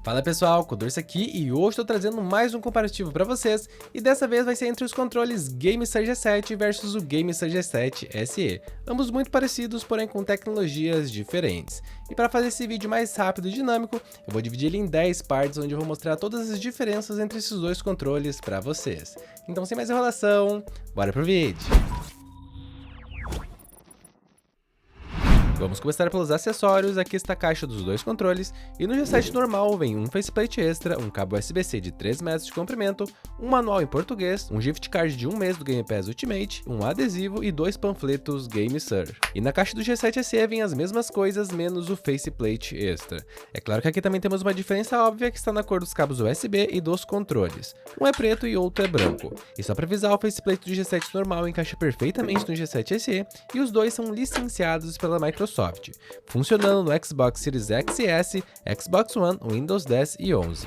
Fala pessoal, Codorce aqui e hoje estou trazendo mais um comparativo para vocês e dessa vez vai ser entre os controles GameStar G7 versus o GameStar G7 SE, ambos muito parecidos, porém com tecnologias diferentes. E para fazer esse vídeo mais rápido e dinâmico, eu vou dividir ele em 10 partes onde eu vou mostrar todas as diferenças entre esses dois controles para vocês. Então sem mais enrolação, bora pro vídeo! Vamos começar pelos acessórios. Aqui está a caixa dos dois controles, e no G7 normal vem um faceplate extra, um cabo USB-C de 3 metros de comprimento, um manual em português, um gift card de 1 mês do Game Pass Ultimate, um adesivo e 2 panfletos GameStar. E na caixa do G7 SE vem as mesmas coisas, menos o faceplate extra. É claro que aqui também temos uma diferença óbvia que está na cor dos cabos USB e dos controles. Um é preto e outro é branco. E só para avisar, o faceplate do G7 normal encaixa perfeitamente no G7 SE, e os dois são licenciados pela Microsoft, funcionando no Xbox Series X e S, Xbox One, Windows 10 e 11.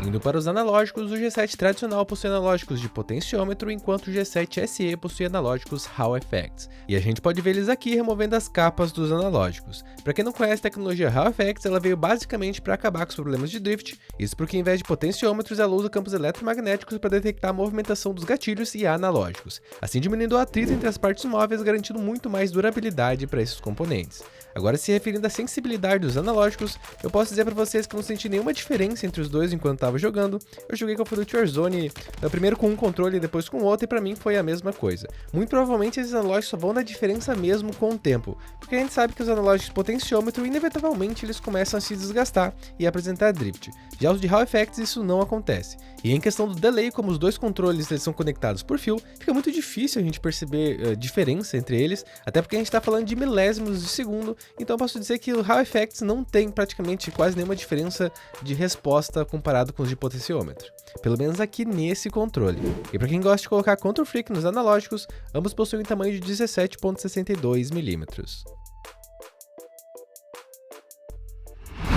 Indo para os analógicos, o G7 tradicional possui analógicos de potenciômetro, enquanto o G7 SE possui analógicos Hall Effects. E a gente pode ver eles aqui removendo as capas dos analógicos. Para quem não conhece a tecnologia Hall Effects, ela veio basicamente para acabar com os problemas de drift, isso porque em vez de potenciômetros ela usa campos eletromagnéticos para detectar a movimentação dos gatilhos e analógicos, assim diminuindo o atrito entre as partes móveis, garantindo muito mais durabilidade para esses componentes. Agora, se referindo à sensibilidade dos analógicos, eu posso dizer para vocês que não senti nenhuma diferença entre os dois enquanto estava jogando. Eu joguei Call of Duty Warzone primeiro com um controle e depois com o outro, e para mim foi a mesma coisa. Muito provavelmente esses analógicos só vão dar diferença mesmo com o tempo, porque a gente sabe que os analógicos potenciômetro inevitavelmente eles começam a se desgastar e apresentar drift. Já os de Hall Effects isso não acontece. E em questão do delay, como os dois controles eles são conectados por fio, fica muito difícil a gente perceber diferença entre eles, até porque a gente está falando de milésimos de segundo, então eu posso dizer que o Hall Effects não tem praticamente quase nenhuma diferença de resposta comparado com os de potenciômetro. Pelo menos aqui nesse controle. E para quem gosta de colocar Control Freak nos analógicos, ambos possuem um tamanho de 17,62 mm.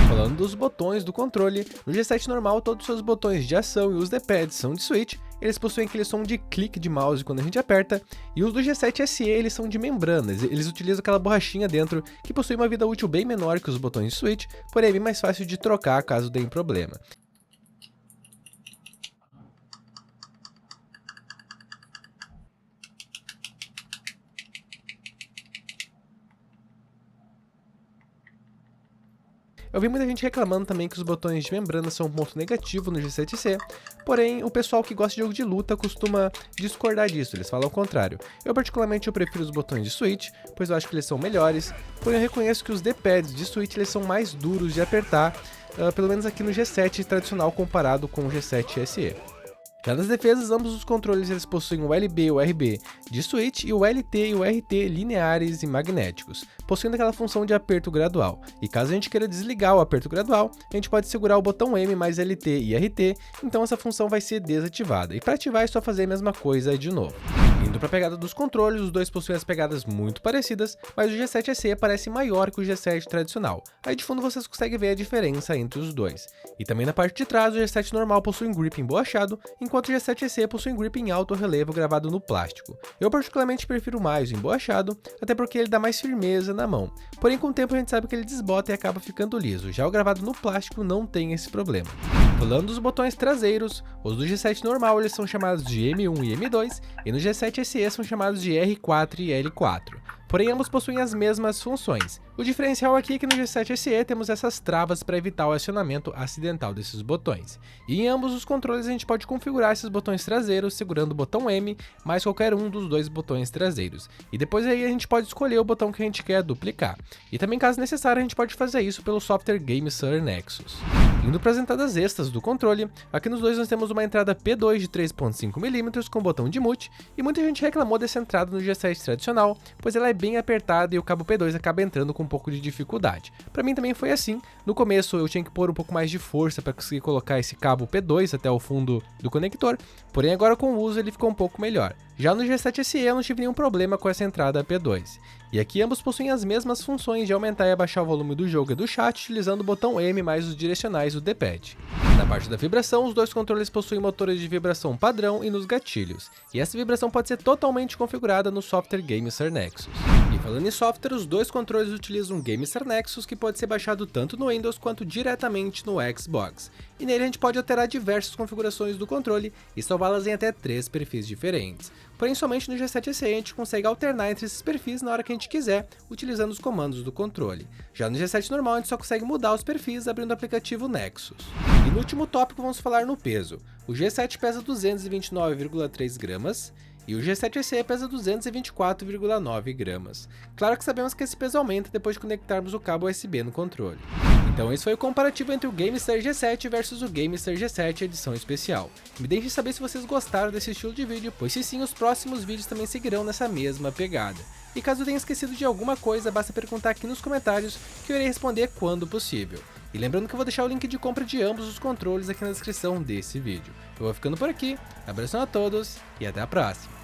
Falando dos botões do controle, no G7 normal todos os seus botões de ação e os D-pads são de switch, eles possuem aquele som de clique de mouse quando a gente aperta, e os do G7 SE eles são de membranas, eles utilizam aquela borrachinha dentro que possui uma vida útil bem menor que os botões de switch, porém é bem mais fácil de trocar caso dê problema. Eu vi muita gente reclamando também que os botões de membrana são um ponto negativo no G7C, porém o pessoal que gosta de jogo de luta costuma discordar disso, eles falam o contrário. Eu particularmente prefiro os botões de switch, pois eu acho que eles são melhores, porém eu reconheço que os D-pads de switch eles são mais duros de apertar, pelo menos aqui no G7 tradicional comparado com o G7 SE. Já nas defesas, ambos os controles eles possuem o LB e o RB de switch e o LT e o RT lineares e magnéticos, possuindo aquela função de aperto gradual. E caso a gente queira desligar o aperto gradual, a gente pode segurar o botão M mais LT e RT, então essa função vai ser desativada. E para ativar é só fazer a mesma coisa de novo. Indo para a pegada dos controles, os dois possuem as pegadas muito parecidas, mas o G7 SE parece maior que o G7 tradicional. Aí de fundo vocês conseguem ver a diferença entre os dois. E também na parte de trás, o G7 normal possui um grip emborrachado, enquanto o G7 SE possui um grip em alto relevo gravado no plástico. Eu particularmente prefiro mais o emborrachado, até porque ele dá mais firmeza na mão. Porém com o tempo a gente sabe que ele desbota e acaba ficando liso, já o gravado no plástico não tem esse problema. Falando dos botões traseiros, os do G7 normal eles são chamados de M1 e M2, e no G7 SE são chamados de R4 e L4. Porém, ambos possuem as mesmas funções. O diferencial aqui é que no G7 SE temos essas travas para evitar o acionamento acidental desses botões. E em ambos os controles a gente pode configurar esses botões traseiros segurando o botão M mais qualquer um dos dois botões traseiros. E depois aí a gente pode escolher o botão que a gente quer duplicar. E também, caso necessário, a gente pode fazer isso pelo software GameStar Nexus. Indo para as entradas extras do controle, aqui nos dois nós temos uma entrada P2 de 3,5 mm com botão de mute, e muita gente reclamou dessa entrada no G7 tradicional, pois ela é bem apertada e o cabo P2 acaba entrando com um pouco de dificuldade. Para mim também foi assim, no começo eu tinha que pôr um pouco mais de força para conseguir colocar esse cabo P2 até o fundo do conector, porém agora com o uso ele ficou um pouco melhor. Já no G7 SE eu não tive nenhum problema com essa entrada P2. E aqui ambos possuem as mesmas funções de aumentar e abaixar o volume do jogo e do chat utilizando o botão M mais os direcionais do D-pad. Na parte da vibração, os dois controles possuem motores de vibração padrão e nos gatilhos, e essa vibração pode ser totalmente configurada no software GameStar Nexus. E Falando em software, os dois controles utilizam o GameStar Nexus, que pode ser baixado tanto no Windows quanto diretamente no Xbox. E nele a gente pode alterar diversas configurações do controle e salvá-las em até 3 perfis diferentes. Porém, somente no G7SE a gente consegue alternar entre esses perfis na hora que a gente quiser, utilizando os comandos do controle. Já no G7 normal a gente só consegue mudar os perfis abrindo o aplicativo Nexus. E no último tópico vamos falar no peso. O G7 pesa 229,3 gramas. E o G7SE pesa 224,9 gramas. Claro que sabemos que esse peso aumenta depois de conectarmos o cabo USB no controle. Então esse foi o comparativo entre o GameStar G7 versus o GameStar G7 edição especial. Me deixem saber se vocês gostaram desse estilo de vídeo, pois se sim, os próximos vídeos também seguirão nessa mesma pegada. E caso eu tenha esquecido de alguma coisa, basta perguntar aqui nos comentários que eu irei responder quando possível. E lembrando que eu vou deixar o link de compra de ambos os controles aqui na descrição desse vídeo. Eu vou ficando por aqui, abração a todos e até a próxima!